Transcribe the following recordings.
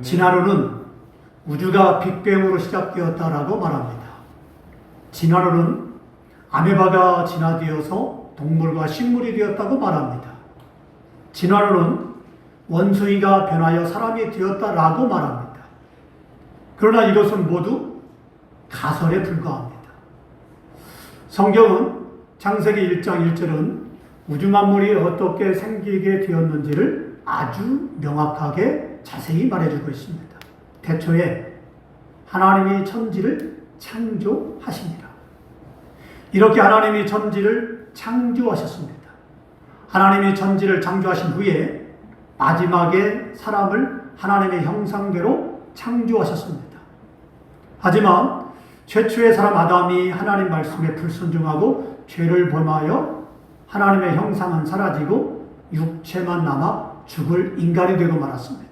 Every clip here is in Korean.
진화론은 우주가 빅뱅으로 시작되었다라고 말합니다. 진화론은 아메바가 진화되어서 동물과 식물이 되었다고 말합니다. 진화론은 원숭이가 변하여 사람이 되었다라고 말합니다. 그러나 이것은 모두 가설에 불과합니다. 성경은 창세기 1장 1절은 우주 만물이 어떻게 생기게 되었는지를 아주 명확하게 자세히 말해주고 있습니다. 태초에 하나님이 천지를 창조하시니라. 이렇게 하나님이 천지를 창조하셨습니다. 하나님이 천지를 창조하신 후에 마지막에 사람을 하나님의 형상대로 창조하셨습니다. 하지만 최초의 사람 아담이 하나님 말씀에 불순종하고 죄를 범하여 하나님의 형상은 사라지고 육체만 남아 죽을 인간이 되고 말았습니다.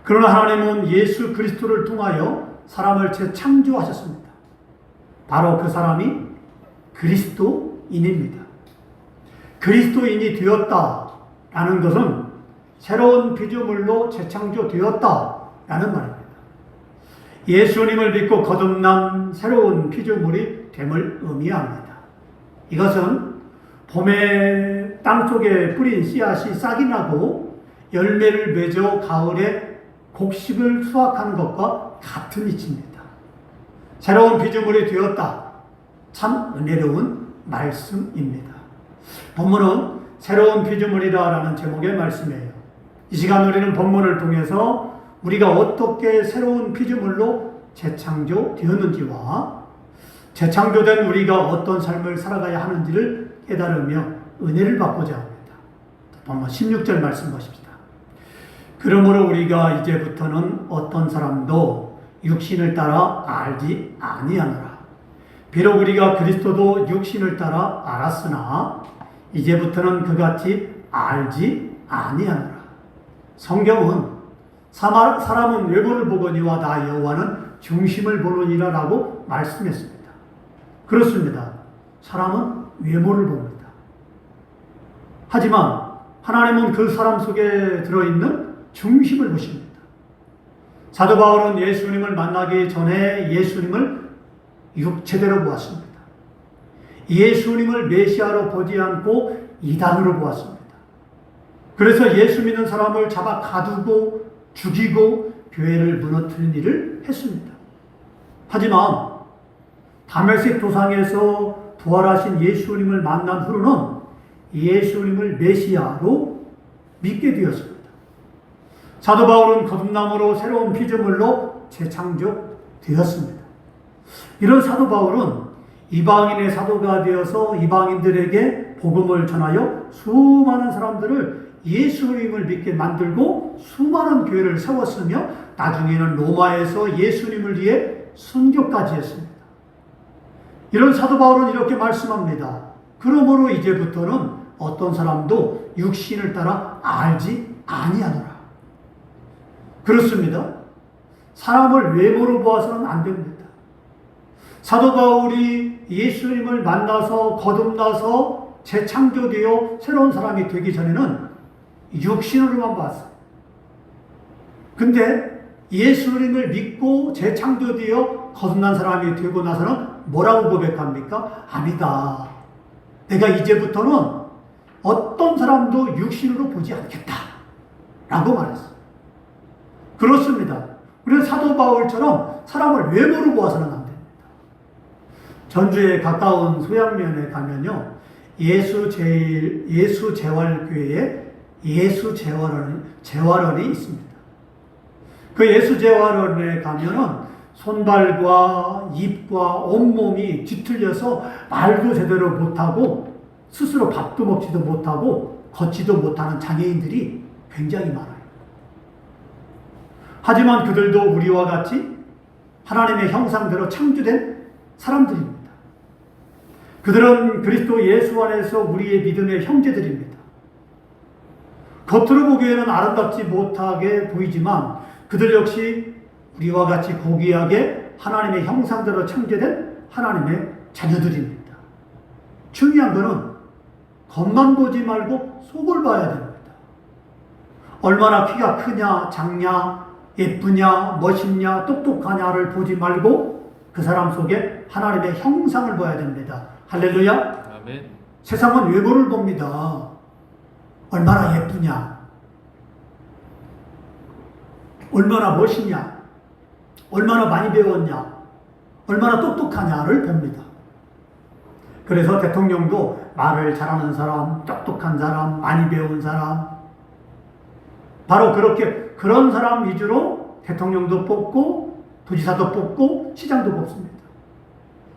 그러나 하나님은 예수 그리스도를 통하여 사람을 재창조하셨습니다. 바로 그 사람이 그리스도인입니다. 그리스도인이 되었다라는 것은 새로운 피조물로 재창조되었다라는 말입니다. 예수님을 믿고 거듭난 새로운 피조물이 됨을 의미합니다. 이것은 봄에 땅속에 뿌린 씨앗이 싹이 나고 열매를 맺어 가을에 곡식을 수확하는 것과 같은 이치입니다. 새로운 피조물이 되었다. 참 은혜로운 말씀입니다. 본문은 새로운 피조물이다라는 제목의 말씀이에요. 이 시간 우리는 본문을 통해서 우리가 어떻게 새로운 피조물로 재창조되었는지와 재창조된 우리가 어떤 삶을 살아가야 하는지를 깨달으며 은혜를 받고자 합니다. 본문 16절 말씀 보십시다. 그러므로 우리가 이제부터는 어떤 사람도 육신을 따라 알지 아니하노라. 비록 우리가 그리스도도 육신을 따라 알았으나 이제부터는 그같이 알지 아니하노라. 성경은 사람은 외모를 보거니와 나 여호와는 중심을 보느니라 라고 말씀했습니다. 그렇습니다. 사람은 외모를 봅니다. 하지만 하나님은 그 사람 속에 들어있는 중심을 보십니다. 사도 바울은 예수님을 만나기 전에 예수님을 육체대로 보았습니다. 예수님을 메시아로 보지 않고 이단으로 보았습니다. 그래서 예수 믿는 사람을 잡아 가두고 죽이고 교회를 무너뜨린 일을 했습니다. 하지만 다메섹 도상에서 부활하신 예수님을 만난 후로는 예수님을 메시아로 믿게 되었습니다. 사도 바울은 거듭남으로 새로운 피조물로 재창조되었습니다. 이런 사도 바울은 이방인의 사도가 되어서 이방인들에게 복음을 전하여 수많은 사람들을 예수님을 믿게 만들고 수많은 교회를 세웠으며 나중에는 로마에서 예수님을 위해 순교까지 했습니다. 이런 사도 바울은 이렇게 말씀합니다. 그러므로 이제부터는 어떤 사람도 육신을 따라 알지 아니하노라. 그렇습니다. 사람을 외모로 보아서는 안 됩니다. 사도 바울이 예수님을 만나서 거듭나서 재창조되어 새로운 사람이 되기 전에는 육신으로만 봤어요. 근데 예수님을 믿고 재창조되어 거듭난 사람이 되고 나서는 뭐라고 고백합니까? 아니다. 내가 이제부터는 어떤 사람도 육신으로 보지 않겠다. 라고 말했어요. 그렇습니다. 우리는 사도 바울처럼 사람을 외모로 보아서는 안 됩니다. 전주에 가까운 소양면에 가면요. 예수 재활교회에 예수 재활원이 있습니다. 그 예수 재활원에 가면은 손발과 입과 온몸이 뒤틀려서 말도 제대로 못하고 스스로 밥도 먹지도 못하고 걷지도 못하는 장애인들이 굉장히 많아요. 하지만 그들도 우리와 같이 하나님의 형상대로 창조된 사람들입니다. 그들은 그리스도 예수 안에서 우리의 믿음의 형제들입니다. 겉으로 보기에는 아름답지 못하게 보이지만 그들 역시 우리와 같이 고귀하게 하나님의 형상대로 창조된 하나님의 자녀들입니다. 중요한 것은 겉만 보지 말고 속을 봐야 됩니다. 얼마나 키가 크냐 작냐 예쁘냐, 멋있냐, 똑똑하냐를 보지 말고 그 사람 속에 하나님의 형상을 봐야 됩니다. 할렐루야. 아멘. 세상은 외모를 봅니다. 얼마나 예쁘냐, 얼마나 멋있냐, 얼마나 많이 배웠냐, 얼마나 똑똑하냐를 봅니다. 그래서 대통령도 말을 잘하는 사람, 똑똑한 사람, 많이 배운 사람, 바로 그렇게 그런 사람 위주로 대통령도 뽑고 도지사도 뽑고 시장도 뽑습니다.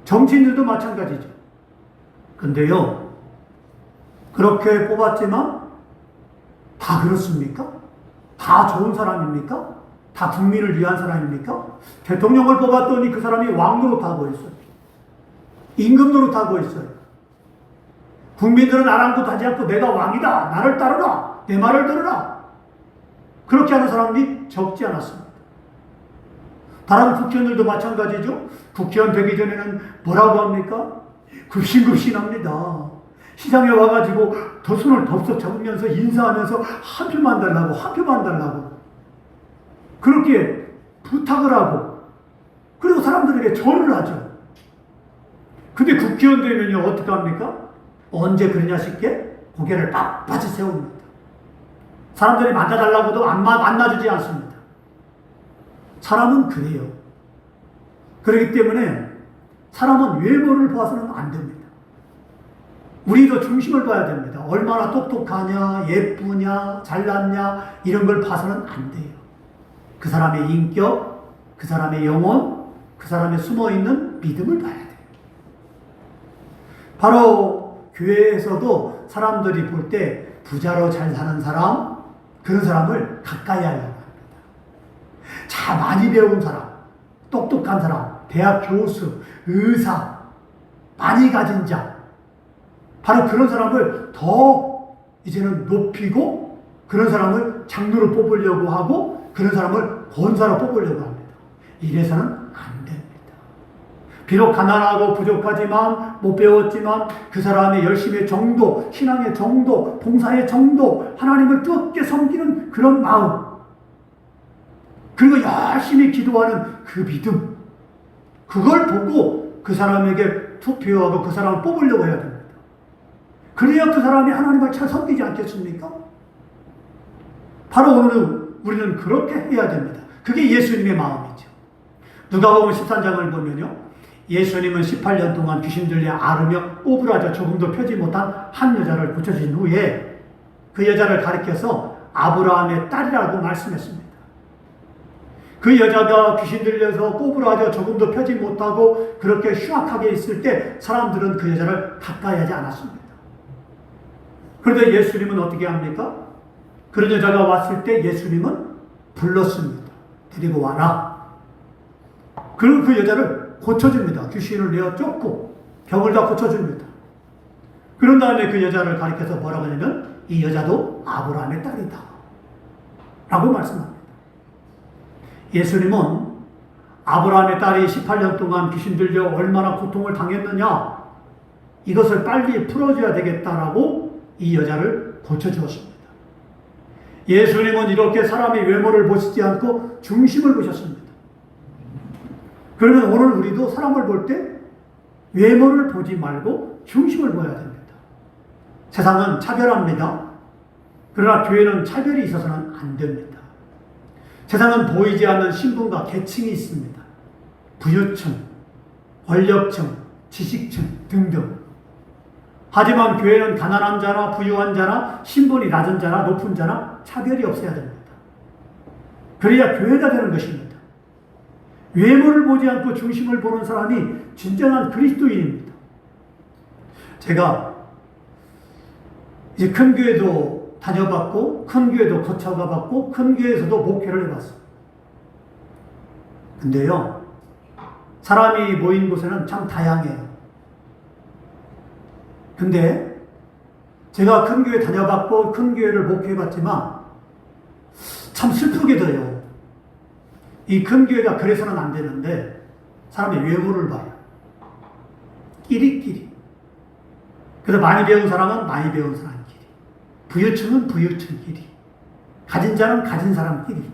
정치인들도 마찬가지죠. 근데요, 그렇게 뽑았지만 다 그렇습니까? 다 좋은 사람입니까? 다 국민을 위한 사람입니까? 대통령을 뽑았더니 그 사람이 왕 노릇하고 있어요. 임금 노릇하고 있어요. 국민들은 아랑곳하지 않고 내가 왕이다, 나를 따르라, 내 말을 들으라, 그렇게 하는 사람이 적지 않았습니다. 다른 국회의원들도 마찬가지죠. 국회의원 되기 전에는 뭐라고 합니까? 굽신굽신합니다. 시장에 와가지고 더 손을 덥석 잡으면서 인사하면서 한 표만 달라고, 한 표만 달라고 그렇게 부탁을 하고, 그리고 사람들에게 절을 하죠. 근데 국회의원 되면요 어떻게 합니까? 언제 그러냐 싶게 고개를 빳빳이 세웁니다. 사람들이 만나달라고도 만나주지 않습니다. 사람은 그래요. 그렇기 때문에 사람은 외모를 봐서는 안 됩니다. 우리도 중심을 봐야 됩니다. 얼마나 똑똑하냐, 예쁘냐, 잘났냐, 이런 걸 봐서는 안 돼요. 그 사람의 인격, 그 사람의 영혼, 그 사람의 숨어있는 믿음을 봐야 돼요. 바로 교회에서도 사람들이 볼 때 부자로 잘 사는 사람, 그런 사람을 가까이 하려고 합니다. 자, 많이 배운 사람, 똑똑한 사람, 대학 교수, 의사, 많이 가진 자, 바로 그런 사람을 더 이제는 높이고 그런 사람을 장로로 뽑으려고 하고 그런 사람을 권사로 뽑으려고 합니다. 이래서는 안 됩니다. 비록 가난하고 부족하지만 못 배웠지만 그 사람의 열심의 정도, 신앙의 정도, 봉사의 정도, 하나님을 뜨겁게 섬기는 그런 마음, 그리고 열심히 기도하는 그 믿음, 그걸 보고 그 사람에게 투표하고 그 사람을 뽑으려고 해야 됩니다. 그래야 그 사람이 하나님을 잘 섬기지 않겠습니까? 바로 오늘은 우리는 그렇게 해야 됩니다. 그게 예수님의 마음이죠. 누가복음 13장을 보면요, 예수님은 18년 동안 귀신 들려 앓으며 오브라져 조금도 펴지 못한 한 여자를 고쳐주신 후에 그 여자를 가리켜서 아브라함의 딸이라고 말씀했습니다. 그 여자가 귀신 들려서 꼬부라져 조금도 펴지 못하고 그렇게 흉악하게 있을 때 사람들은 그 여자를 가까이 하지 않았습니다. 그런데 예수님은 어떻게 합니까? 그런 여자가 왔을 때 예수님은 불렀습니다. 데리고 와라. 그리고 그 여자를 고쳐줍니다. 귀신을 내어 쫓고 병을 다 고쳐줍니다. 그런 다음에 그 여자를 가리켜서 뭐라고 하냐면 이 여자도 아브라함의 딸이다 라고 말씀합니다. 예수님은 아브라함의 딸이 18년 동안 귀신 들려 얼마나 고통을 당했느냐, 이것을 빨리 풀어줘야 되겠다라고 이 여자를 고쳐주었습니다. 예수님은 이렇게 사람의 외모를 보시지 않고 중심을 보셨습니다. 그러면 오늘 우리도 사람을 볼 때 외모를 보지 말고 중심을 봐야 됩니다. 세상은 차별합니다. 그러나 교회는 차별이 있어서는 안 됩니다. 세상은 보이지 않는 신분과 계층이 있습니다. 부유층, 권력층, 지식층 등등. 하지만 교회는 가난한 자나 부유한 자나 신분이 낮은 자나 높은 자나 차별이 없어야 됩니다. 그래야 교회가 되는 것입니다. 외모를 보지 않고 중심을 보는 사람이 진정한 그리스도인입니다. 제가 이제 큰 교회도 다녀봤고 큰 교회도 거쳐가 봤고 큰 교회에서도 목회를 해봤어요. 근데요, 사람이 모인 곳에는 참 다양해요. 근데 제가 큰 교회 다녀봤고 큰 교회를 목회해봤지만 참 슬프게도요, 이 큰 교회가 그래서는 안 되는데 사람의 외모를 봐요. 끼리끼리. 그래서 많이 배운 사람은 많이 배운 사람끼리, 부유층은 부유층끼리, 가진 자는 가진 사람끼리.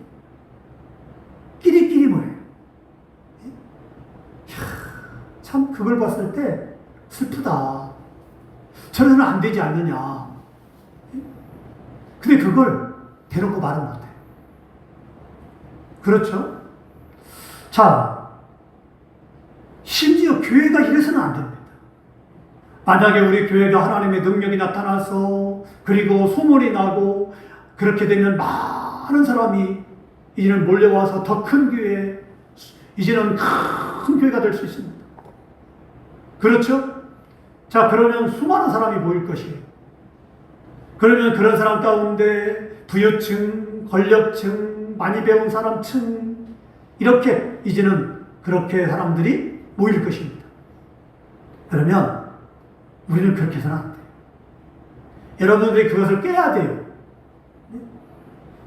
끼리끼리 모여요. 참 그걸 봤을 때 슬프다. 저래서는 안 되지 않느냐. 근데 그걸 대놓고 말은 못해. 그렇죠? 자, 심지어 교회가 이래서는 안 됩니다. 만약에 우리 교회가 하나님의 능력이 나타나서 그리고 소문이 나고 그렇게 되면 많은 사람이 이제는 몰려와서 더 큰 교회, 이제는 큰 교회가 될 수 있습니다. 그렇죠? 자, 그러면 수많은 사람이 모일 것이에요. 그러면 그런 사람 가운데 부유층, 권력층, 많이 배운 사람층, 이렇게 이제는 그렇게 사람들이 모일 것입니다. 그러면 우리는 그렇게 해서는 안 돼요. 여러분들이 그것을 깨야 돼요.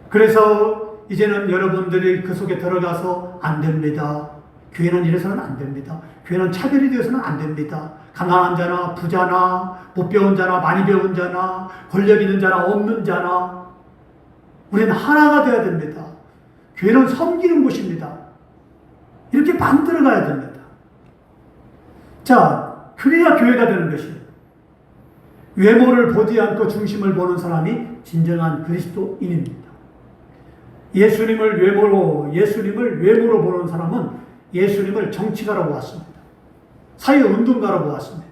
그래서 이제는 여러분들이 그 속에 들어가서 안 됩니다. 교회는 이래서는 안 됩니다. 교회는 차별이 되어서는 안 됩니다. 가난한 자나 부자나 못 배운 자나 많이 배운 자나 권력 있는 자나 없는 자나 우리는 하나가 되어야 됩니다. 교회는 섬기는 곳입니다. 이렇게 만들어가야 됩니다. 자, 그래야 교회가 되는 것이에요. 외모를 보지 않고 중심을 보는 사람이 진정한 그리스도인입니다. 예수님을 외모로 보는 사람은 예수님을 정치가로 보았습니다. 사회운동가로 보았습니다.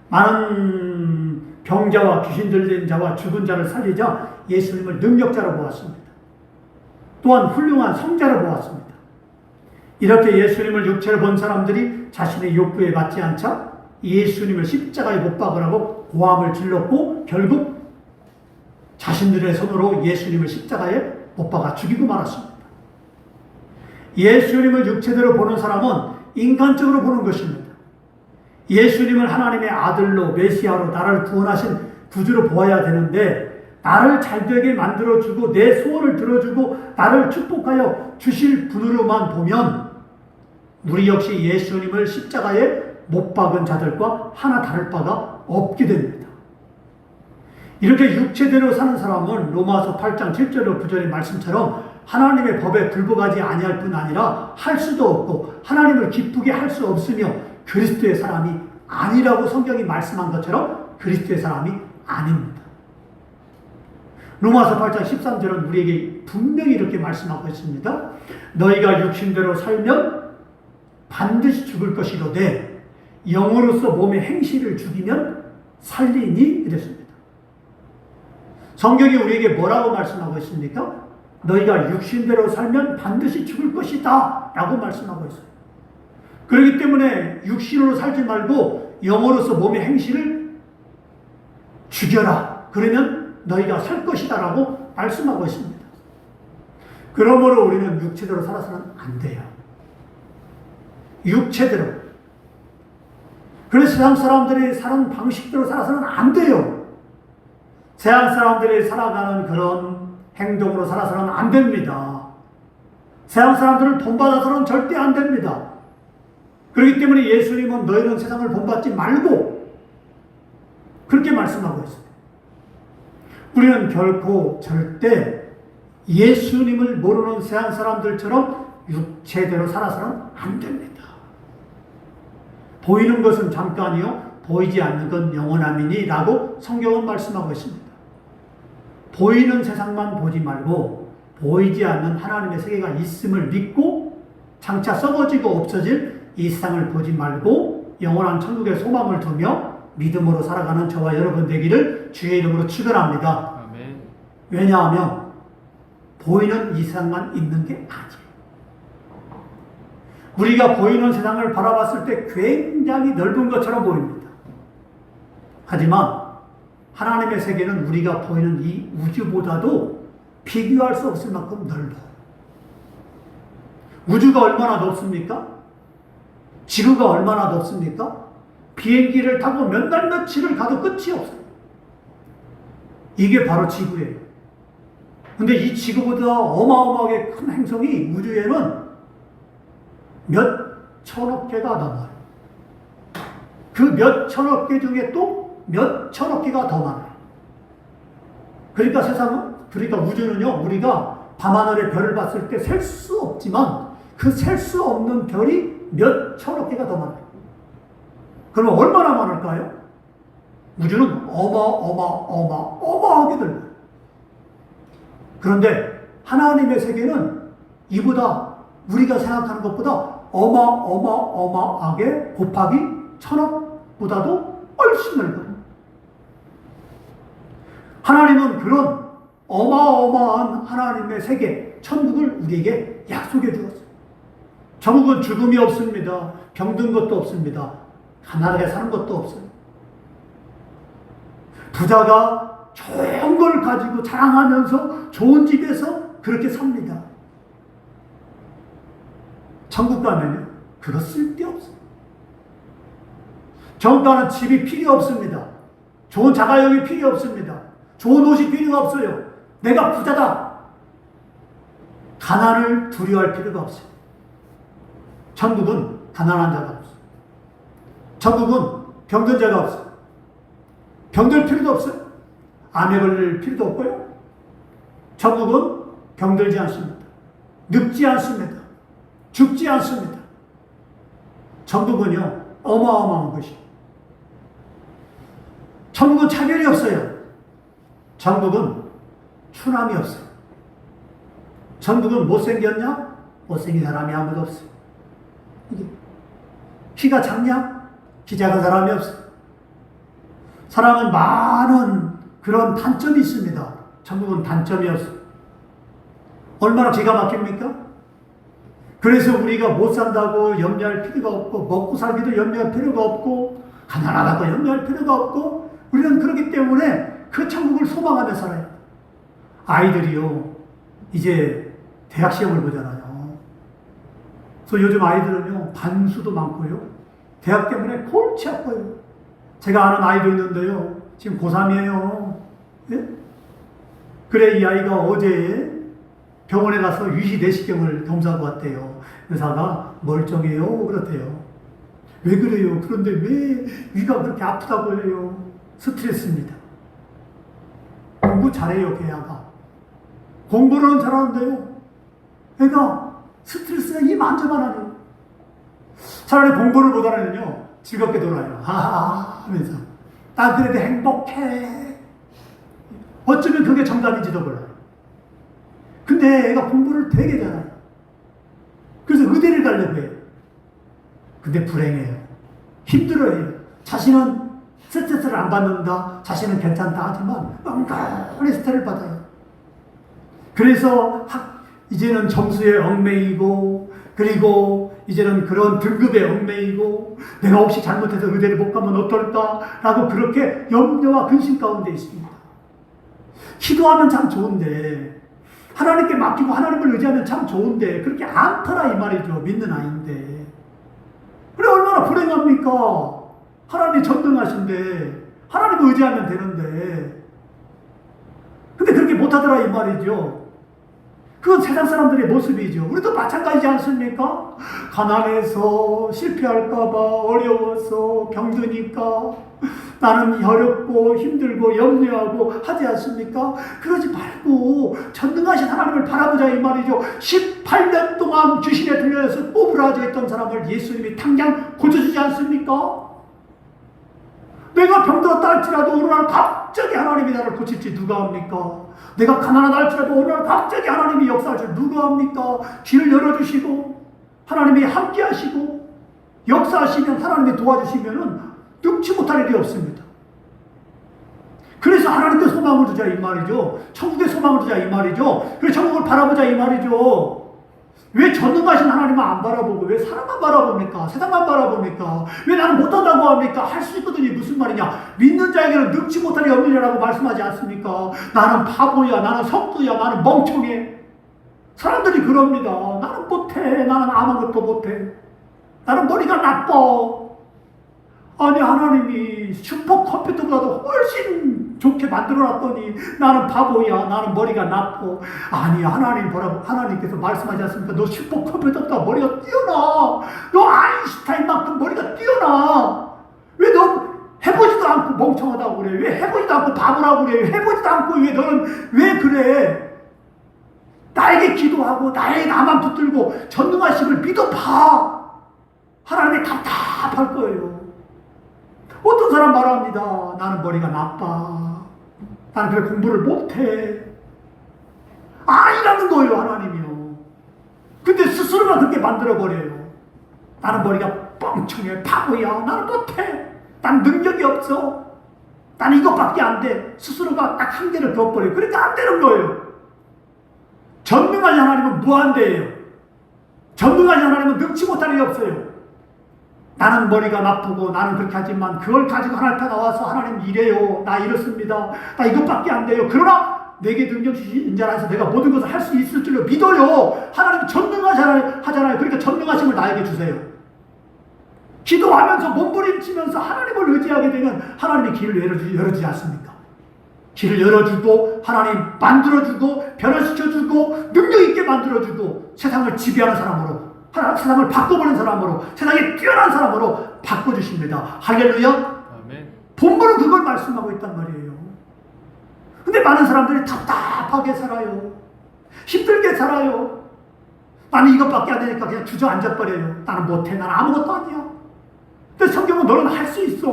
많은 병자와 귀신 들린 자와 죽은 자를 살리자 예수님을 능력자로 보았습니다. 또한 훌륭한 성자로 보았습니다. 이렇게 예수님을 육체로 본 사람들이 자신의 욕구에 맞지 않자 예수님을 십자가에 못 박으라고 고함을 질렀고 결국 자신들의 손으로 예수님을 십자가에 못 박아 죽이고 말았습니다. 예수님을 육체대로 보는 사람은 인간적으로 보는 것입니다. 예수님을 하나님의 아들로 메시아로 나를 구원하신 구주로 보아야 되는데 나를 잘되게 만들어주고 내 소원을 들어주고 나를 축복하여 주실 분으로만 보면 우리 역시 예수님을 십자가에 못 박은 자들과 하나 다를 바가 없게 됩니다. 이렇게 육체대로 사는 사람은 로마서 8장 7절 9절의 말씀처럼 하나님의 법에 굴복하지 아니할 뿐 아니라 할 수도 없고 하나님을 기쁘게 할 수 없으며 그리스도의 사람이 아니라고 성경이 말씀한 것처럼 그리스도의 사람이 아닙니다. 로마서 8장 13절은 우리에게 분명히 이렇게 말씀하고 있습니다. 너희가 육신대로 살면 반드시 죽을 것이로되 영으로서 몸의 행실을 죽이면 살리니 이랬습니다. 성경이 우리에게 뭐라고 말씀하고 있습니까? 너희가 육신대로 살면 반드시 죽을 것이다 라고 말씀하고 있어요. 그렇기 때문에 육신으로 살지 말고 영으로서 몸의 행실을 죽여라. 그러면 너희가 살 것이다 라고 말씀하고 있습니다. 그러므로 우리는 육체대로 살아서는 안 돼요. 육체대로. 그래서 세상 사람들이 사는 방식대로 살아서는 안 돼요. 세상 사람들이 살아가는 그런 행동으로 살아서는 안 됩니다. 세상 사람들을 본받아서는 절대 안 됩니다. 그렇기 때문에 예수님은 너희는 세상을 본받지 말고 그렇게 말씀하고 있습니다. 우리는 결코 절대 예수님을 모르는 세상 사람들처럼 육체대로 살아서는 안 됩니다. 보이는 것은 잠깐이요 보이지 않는 건 영원함이니 라고 성경은 말씀하고 있습니다. 보이는 세상만 보지 말고 보이지 않는 하나님의 세계가 있음을 믿고 장차 썩어지고 없어질 이 세상을 보지 말고 영원한 천국의 소망을 두며 믿음으로 살아가는 저와 여러분 되기를 주의 이름으로 축원합니다. 아멘. 왜냐하면 보이는 이 세상만 있는 게 아니에요. 우리가 보이는 세상을 바라봤을 때 굉장히 넓은 것처럼 보입니다. 하지만 하나님의 세계는 우리가 보이는 이 우주보다도 비교할 수 없을 만큼 넓어요. 우주가 얼마나 넓습니까? 지구가 얼마나 넓습니까? 비행기를 타고 몇 날 며칠을 가도 끝이 없어요. 이게 바로 지구예요. 근데 이 지구보다 어마어마하게 큰 행성이 우주에는 몇 천억 개가 넘어요. 그 몇 천억 개 중에 또 몇 천억 개가 더 많아요. 그러니까 우주는요, 우리가 밤하늘의 별을 봤을 때 셀 수 없지만 그 셀 수 없는 별이 몇 천억 개가 더 많아요. 그러면 얼마나 많을까요? 우주는 어마어마하게 넓어요. 그런데 하나님의 세계는 이보다 우리가 생각하는 것보다 어마어마하게 곱하기 천억보다도 훨씬 넓어요. 하나님은 그런 어마어마한 하나님의 세계, 천국을 우리에게 약속해 주었어요. 천국은 죽음이 없습니다. 병든 것도 없습니다. 가난하게 사는 것도 없어요. 부자가 좋은 걸 가지고 자랑하면서 좋은 집에서 그렇게 삽니다. 천국 가면요, 그거 쓸데없어요. 천국 가는 집이 필요 없습니다. 좋은 자가용이 필요 없습니다. 좋은 옷이 필요 없어요. 내가 부자다. 가난을 두려워할 필요가 없어요. 천국은 가난한 자가 없어요. 천국은 병든 자가 없어요. 병들 필요도 없어요. 암에 걸릴 필요도 없고요. 천국은 병들지 않습니다. 늙지 않습니다. 죽지 않습니다. 천국은요, 어마어마한 것이에요. 천국은 차별이 없어요. 천국은 추남이 없어요. 천국은 못생겼냐? 못생긴 사람이 아무도 없어요. 키가 작냐? 키 작은 사람이 없어요. 사람은 많은 그런 단점이 있습니다. 천국은 단점이 없어요. 얼마나 기가 막힙니까? 그래서 우리가 못 산다고 염려할 필요가 없고, 먹고 살기도 염려할 필요가 없고, 가난하다고 염려할 필요가 없고, 우리는 그렇기 때문에 그 천국을 소망하며 살아요. 아이들이요, 이제 대학 시험을 보잖아요. 그래서 요즘 아이들은요, 반수도 많고요, 대학 때문에 골치 아파요. 제가 아는 아이도 있는데요, 지금 고3이에요. 예? 그래, 이 아이가 어제 병원에 가서 위시 내시경을 검사하고 왔대요. 의사가 멀쩡해요. 그렇대요. 왜 그래요? 그런데 왜 위가 그렇게 아프다고 해요? 스트레스입니다. 공부 잘해요, 걔가. 공부는 잘하는데요, 애가 스트레스가 이만저만 하네요. 차라리 공부를 못하면요, 즐겁게 놀아요. 하하 하면서. 난 그래도 행복해. 어쩌면 그게 정답인지도 몰라요. 근데 애가 공부를 되게 잘해요. 그래서 의대를 가려고 해요. 근데 불행해요. 힘들어해요. 자신은 스트레스를 안 받는다, 자신은 괜찮다 하지만 엉뚱하게 스트레스를 받아요. 그래서 이제는 점수에 얽매이고, 그리고 이제는 그런 등급에 얽매이고, 내가 혹시 잘못해서 의대를 못 가면 어떨까라고 그렇게 염려와 근심 가운데 있습니다. 기도하면 참 좋은데, 하나님께 맡기고 하나님을 의지하면 참 좋은데, 그렇게 않더라 이 말이죠. 믿는 아이인데. 그래, 얼마나 불행합니까? 하나님이 전능하신데 하나님을 의지하면 되는데, 근데 그렇게 못하더라 이 말이죠. 그건 세상 사람들의 모습이죠. 우리도 마찬가지지 않습니까? 가난해서 실패할까봐, 어려워서, 병드니까 나는 어렵고 힘들고 염려하고 하지 않습니까? 그러지 말고 전능하신 하나님을 바라보자 이 말이죠. 18년 동안 귀신에 들려서 꼬부라져 있던 사람을 예수님이 당장 고쳐주지 않습니까? 내가 병들었다 할지라도 어느 날 갑자기 하나님이 나를 고칠지 누가 합니까? 내가 가난하다 할지라도 어느 날 갑자기 하나님이 역사할 줄 누가 합니까? 길을 열어주시고 하나님이 함께 하시고 역사하시면, 하나님이 도와주시면은 늙지 못할 일이 없습니다. 그래서 하나님께 소망을 두자 이 말이죠. 천국에 소망을 두자 이 말이죠. 그래서 천국을 바라보자 이 말이죠. 왜 전능하신 하나님만 안 바라보고 왜 사람만 바라봅니까? 세상만 바라봅니까? 왜 나는 못한다고 합니까? 할 수 있거든요. 무슨 말이냐? 믿는 자에게는 늙지 못할 리 없느냐라고 말씀하지 않습니까? 나는 바보야, 나는 석두야, 나는 멍청해. 사람들이 그럽니다. 나는 못해, 나는 아무것도 못해, 나는 머리가 나빠. 아니, 하나님이 슈퍼컴퓨터보다도 훨씬 좋게 만들어놨더니 나는 바보야, 나는 머리가 나빠. 아니, 하나님께서 말씀하지 않습니까? 너 슈퍼컴퓨터보다 머리가 뛰어나. 너 아인슈타인만큼 머리가 뛰어나. 왜 너 해보지도 않고 멍청하다고 그래? 왜 해보지도 않고 바보라고 그래? 해보지도 않고 왜 너는 왜 그래? 나에게 기도하고 나만 붙들고 전능하심을 믿어봐. 하나님이 답답할 거예요. 어떤 사람 말합니다. 나는 머리가 나빠. 나는 그래 공부를 못해. 아니라는 거예요, 하나님이요. 근데 스스로가 그렇게 만들어버려요. 나는 머리가 뻥청해. 바보야. 나는 못해. 난 능력이 없어. 나는 이것밖에 안 돼. 스스로가 딱 한계를 그어버려요. 그러니까 안 되는 거예요. 전능하신 하나님은 무한대예요. 전능하신 하나님은 능치 못할 일이 없어요. 나는 머리가 나쁘고 나는 그렇게 하지만 그걸 가지고 하나님 앞에 나와서 하나님 이래요. 나 이렇습니다. 나 이것밖에 안 돼요. 그러나 내게 능력 주신 자 안에서 내가 모든 것을 할 수 있을 줄로 믿어요. 하나님 전능하잖아요. 그러니까 전능하심을 나에게 주세요. 기도하면서 몸부림치면서 하나님을 의지하게 되면 하나님이 길을 열어주지 않습니까? 길을 열어주고 하나님 만들어주고 변화시켜주고 능력 있게 만들어주고 세상을 지배하는 사람으로, 세상을 바꿔버린 사람으로, 세상에 뛰어난 사람으로 바꿔주십니다. 할렐루야. 아멘. 본문은 그걸 말씀하고 있단 말이에요. 근데 많은 사람들이 답답하게 살아요. 힘들게 살아요. 나는 이것밖에 안 되니까 그냥 주저앉아버려요. 나는 못해. 나는 아무것도 아니야. 근데 성경은 너는 할 수 있어.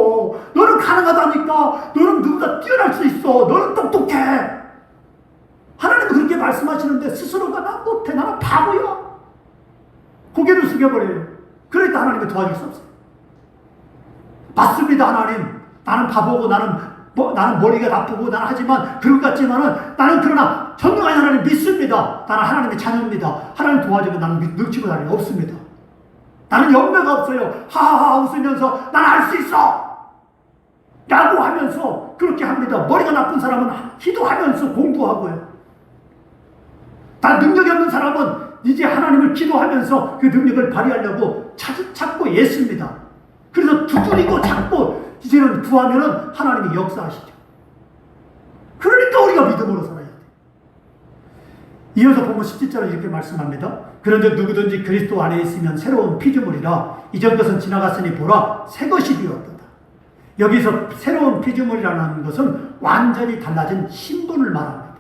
너는 가능하다니까. 너는 누구보다 뛰어날 수 있어. 너는 똑똑해. 하나님은 그렇게 말씀하시는데 스스로가 나 못해. 나는 바보야. 고개를 숙여버려요. 그러니까 하나님이 도와줄 수 없어요. 맞습니다, 하나님. 나는 바보고 나는 머리가 나쁘고 나는 하지만 그런 것 같지만은 나는 그러나 전능하신 하나님 믿습니다. 나는 하나님의 자녀입니다. 하나님 도와주면 나는 능치 못할 일이 없습니다. 나는 염려가 없어요. 하하하 웃으면서 나는 할 수 있어 라고 하면서 그렇게 합니다. 머리가 나쁜 사람은 기도하면서 공부하고요. 난 능력이 없는 사람은 이제 하나님을 기도하면서 그 능력을 발휘하려고 찾고 애씁니다. 그래서 두드리고 찾고 이제는 구하면은 하나님이 역사하시죠. 그러니까 우리가 믿음으로 살아야 돼. 이어서 보면 17절에 이렇게 말씀합니다. 그런데 누구든지 그리스도 안에 있으면 새로운 피조물이라 이전 것은 지나갔으니 보라 새 것이 되었도다. 여기서 새로운 피조물이라는 것은 완전히 달라진 신분을 말합니다.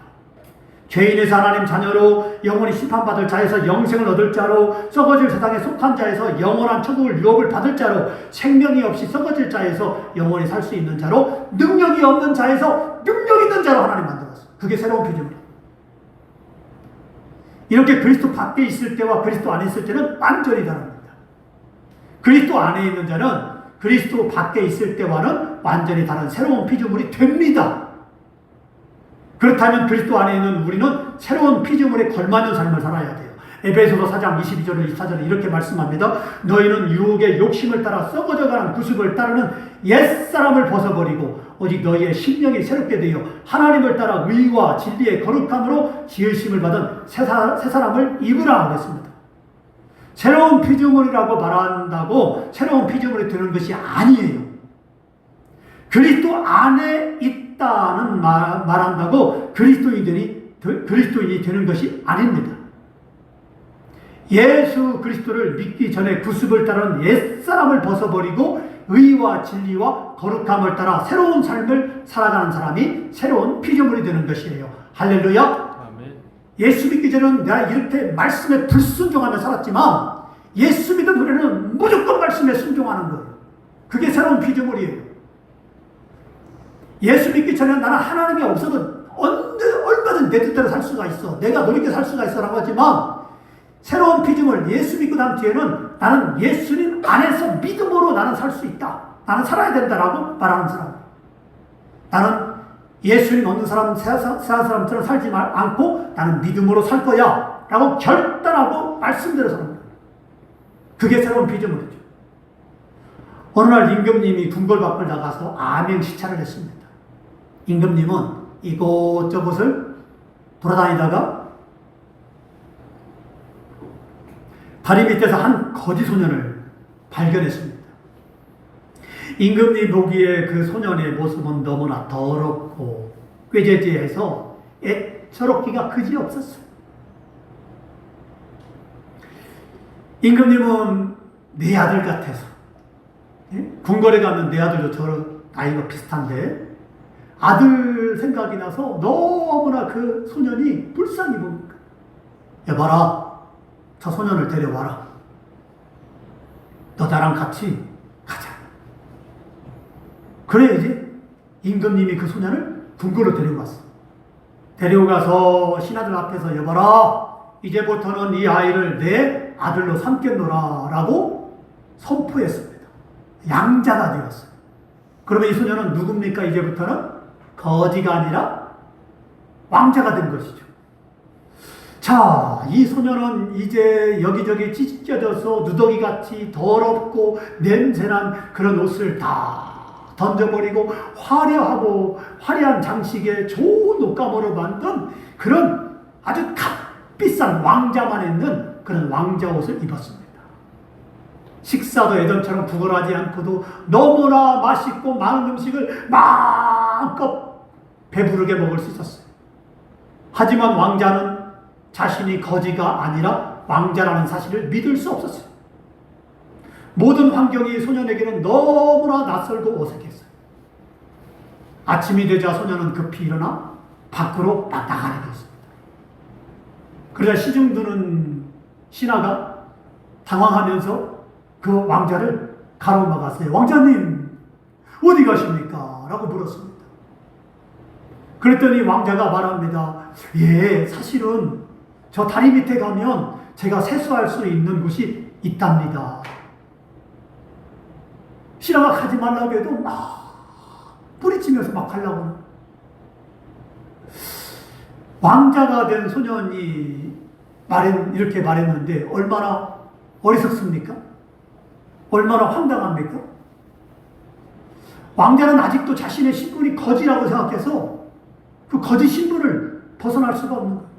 죄인에서 하나님 자녀로 영원히 심판받을 자에서 영생을 얻을 자로 썩어질 세상에 속한 자에서 영원한 천국을 유업을 받을 자로 생명이 없이 썩어질 자에서 영원히 살 수 있는 자로 능력이 없는 자에서 능력 있는 자로 하나님 만들었어요. 그게 새로운 피조물이에요. 이렇게 그리스도 밖에 있을 때와 그리스도 안에 있을 때는 완전히 다릅니다. 그리스도 안에 있는 자는 그리스도 밖에 있을 때와는 완전히 다른 새로운 피조물이 됩니다. 그렇다면 그리스도 안에 있는 우리는 새로운 피조물에 걸맞는 삶을 살아야 돼요. 에베소서 4장 22절을 24절에 이렇게 말씀합니다. 너희는 유혹의 욕심을 따라 썩어져가는 구습을 따르는 옛사람을 벗어버리고 오직 너희의 심령이 새롭게 되어 하나님을 따라 의와 진리의 거룩함으로 지으심을 받은 새 사람을 입으라 그랬습니다. 새로운 피조물이라고 말한다고 새로운 피조물이 되는 것이 아니에요. 그리스도 안에 있다는 말한다고 그리스도인이 되는 것이 아닙니다. 예수 그리스도를 믿기 전에 구습을 따르는 옛사람을 벗어버리고 의와 진리와 거룩함을 따라 새로운 삶을 살아가는 사람이 새로운 피조물이 되는 것이에요. 할렐루야. 아멘. 예수 믿기 전에는 내가 이렇게 말씀에 불순종하며 살았지만 예수 믿은 후에는 무조건 말씀에 순종하는 거예요. 그게 새로운 피조물이에요. 예수 믿기 전에는 나는 하나님이 없어도 얼마든 내 뜻대로 살 수가 있어. 내가 노력해 살 수가 있어 라고 하지만 새로운 피조물 예수 믿고 난 뒤에는 나는 예수님 안에서 믿음으로 나는 살 수 있다. 나는 살아야 된다라고 말하는 사람. 나는 예수님 없는 사람, 세상 사람처럼 살지 않고 나는 믿음으로 살 거야 라고 결단하고 말씀대로 사는 거예요. 그게 새로운 피조물이죠. 어느 날 임금님이 궁궐 밖을 나가서 아멘 시찰을 했습니다. 임금님은 이곳저곳을 돌아다니다가 다리 밑에서 한 거지 소년을 발견했습니다. 임금님 보기에 그 소년의 모습은 너무나 더럽고 꾀죄죄해서 애처롭기가 그지없었어요. 임금님은 내 아들 같아서 궁궐에 가면 내 아들도 저 나이가 비슷한데 아들 생각이 나서 너무나 그 소년이 불쌍히 보니까 여봐라, 저 소년을 데려와라. 너 나랑 같이 가자. 그래야지 임금님이 그 소년을 궁궐로 데려갔어. 데려가서 신하들 앞에서 여봐라, 이제부터는 이 아이를 내 아들로 삼겠노라 라고 선포했습니다. 양자가 되었어요. 그러면 이 소년은 누굽니까? 이제부터는 거지가 아니라 왕자가 된 것이죠. 자, 이 소년은 이제 여기저기 찢겨져서 누더기같이 더럽고 냄새난 그런 옷을 다 던져버리고 화려한 장식에 좋은 옷감으로 만든 그런 아주 값비싼 왕자만 있는 그런 왕자 옷을 입었습니다. 식사도 예전처럼 부걸하지 않고도 너무나 맛있고 많은 음식을 마음껏 배부르게 먹을 수 있었어요. 하지만 왕자는 자신이 거지가 아니라 왕자라는 사실을 믿을 수 없었어요. 모든 환경이 소년에게는 너무나 낯설고 어색했어요. 아침이 되자 소년은 급히 일어나 밖으로 나가게 되었습니다. 그러자 시중드는 신하가 당황하면서 그 왕자를 가로막았어요. 왕자님, 어디 가십니까? 라고 물었습니다. 그랬더니 왕자가 말합니다. 예, 사실은 저 다리 밑에 가면 제가 세수할 수 있는 곳이 있답니다. 신하가 가지 말라고 해도 막 뿌리치면서 막 가려고. 왕자가 된 소년이 이렇게 말했는데 얼마나 어리석습니까? 얼마나 황당합니까? 왕자는 아직도 자신의 신분이 거지라고 생각해서 그 거지 신분을 벗어날 수가 없는 거예요.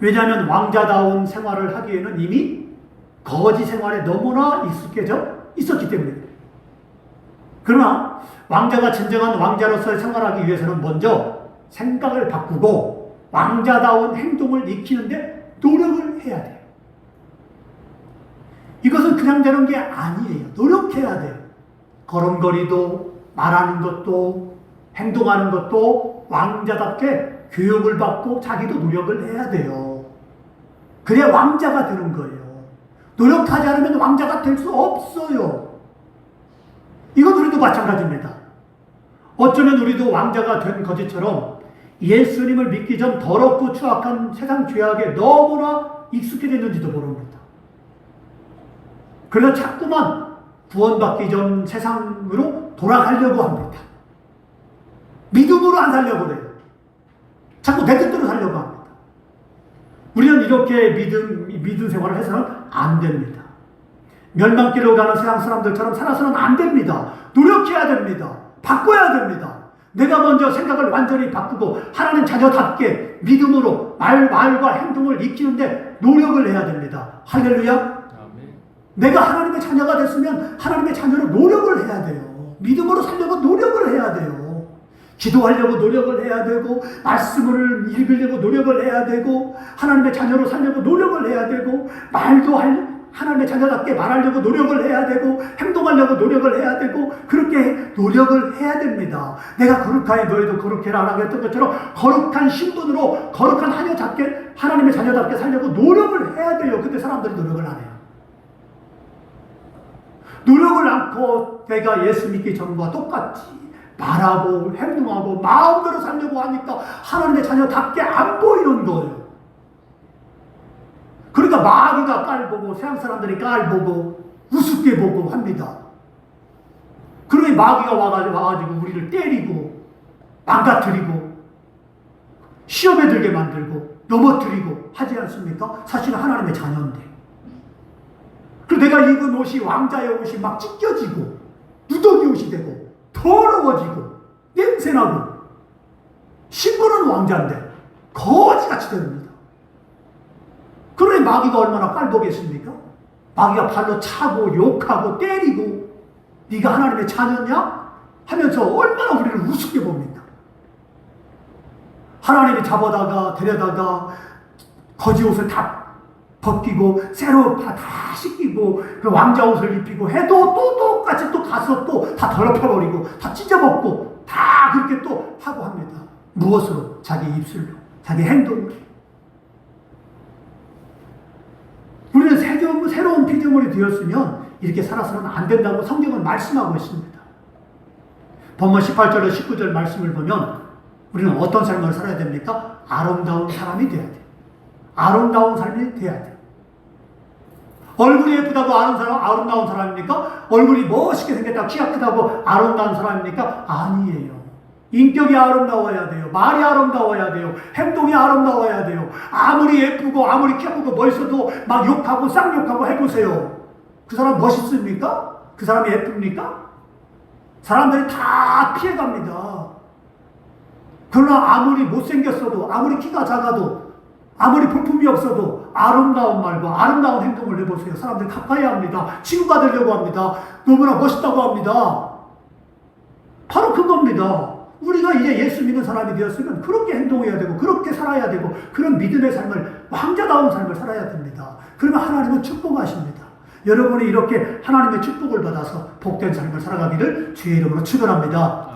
왜냐하면 왕자다운 생활을 하기에는 이미 거지 생활에 너무나 익숙해져 있었기 때문입니다. 그러나 왕자가 진정한 왕자로서의 생활하기 위해서는 먼저 생각을 바꾸고 왕자다운 행동을 익히는데 노력을 해야 돼요. 이것은 그냥 되는 게 아니에요. 노력해야 돼요. 걸음걸이도 말하는 것도 행동하는 것도 왕자답게 교육을 받고 자기도 노력을 해야 돼요. 그래야 왕자가 되는 거예요. 노력하지 않으면 왕자가 될 수 없어요. 이건 우리도 마찬가지입니다. 어쩌면 우리도 왕자가 된 거지처럼 예수님을 믿기 전 더럽고 추악한 세상 죄악에 너무나 익숙해졌는지도 모릅니다. 그래서 자꾸만 구원받기 전 세상으로 돌아가려고 합니다. 믿음으로 안 살려고 그래요. 자꾸 내 뜻대로 살려고 합니다. 우리는 이렇게 믿음 생활을 해서는 안 됩니다. 멸망길로 가는 세상 사람들처럼 살아서는 안 됩니다. 노력해야 됩니다. 바꿔야 됩니다. 내가 먼저 생각을 완전히 바꾸고 하나님 자녀답게 믿음으로 말과 행동을 익히는데 노력을 해야 됩니다. 할렐루야. 아멘. 내가 하나님의 자녀가 됐으면 하나님의 자녀로 노력을 해야 돼요. 믿음으로 살려고 노력을 해야 돼요. 기도하려고 노력을 해야 되고 말씀을 읽으려고 노력을 해야 되고 하나님의 자녀로 살려고 노력을 해야 되고 하나님의 자녀답게 말하려고 노력을 해야 되고 행동하려고 노력을 해야 되고 그렇게 노력을 해야 됩니다. 내가 거룩하니 너희도 거룩해라 라고 했던 것처럼 거룩한 신분으로 거룩한 하나님의 자녀답게 살려고 노력을 해야 돼요. 근데 사람들이 노력을 안 해요. 노력을 않고 내가 예수 믿기 전과 똑같이 말하고 행동하고 마음대로 살려고 하니까 하나님의 자녀답게 안 보이는 거예요. 그러니까 마귀가 깔보고 세상 사람들이 깔보고 우습게 보고 합니다. 그러니 마귀가 와가지고 우리를 때리고 망가뜨리고 시험에 들게 만들고 넘어뜨리고 하지 않습니까? 사실은 하나님의 자녀인데. 그리고 내가 입은 옷이 왕자의 옷이 막 찢겨지고 누더기 옷이 되고 더러워지고 냄새나고 신분은 왕자인데 거지같이 됩니다. 그러니 마귀가 얼마나 깔보겠습니까? 마귀가 발로 차고 욕하고 때리고 네가 하나님의 자녀냐? 하면서 얼마나 우리를 우습게 봅니다. 하나님이 잡아다가 데려다가 거지 옷을 다 벗기고 새로 다 씻기고 그 왕자 옷을 입히고 해도 또 똑같이 또 가서 또 다 더럽혀버리고 다 찢어먹고 다 그렇게 또 하고 합니다. 무엇으로? 자기 입술로, 자기 행동으로. 새로운 피조물이 되었으면 이렇게 살아서는 안 된다고 성경은 말씀하고 있습니다. 본문 18절과 19절 말씀을 보면 우리는 어떤 삶을 살아야 됩니까? 아름다운 사람이 돼야 돼요. 아름다운 삶이 돼야 돼요. 얼굴이 예쁘다고 아름다운 사람입니까? 얼굴이 멋있게 생겼다고 키가 크다고 아름다운 사람입니까? 아니에요. 인격이 아름다워야 돼요. 말이 아름다워야 돼요. 행동이 아름다워야 돼요. 아무리 예쁘고 아무리 키 크고 멋있어도 막 욕하고 쌍욕하고 해보세요. 그 사람 멋있습니까? 그 사람이 예쁩니까? 사람들이 다 피해갑니다. 그러나 아무리 못생겼어도 아무리 키가 작아도 아무리 볼품이 없어도 아름다운 말과 아름다운 행동을 해보세요. 사람들이 가까이 합니다. 친구가 되려고 합니다. 너무나 멋있다고 합니다. 바로 그겁니다. 우리가 이제 예수 믿는 사람이 되었으면 그렇게 행동해야 되고 그렇게 살아야 되고 그런 믿음의 삶을 왕자다운 삶을 살아야 됩니다. 그러면 하나님은 축복하십니다. 여러분이 이렇게 하나님의 축복을 받아서 복된 삶을 살아가기를 주의 이름으로 축원합니다.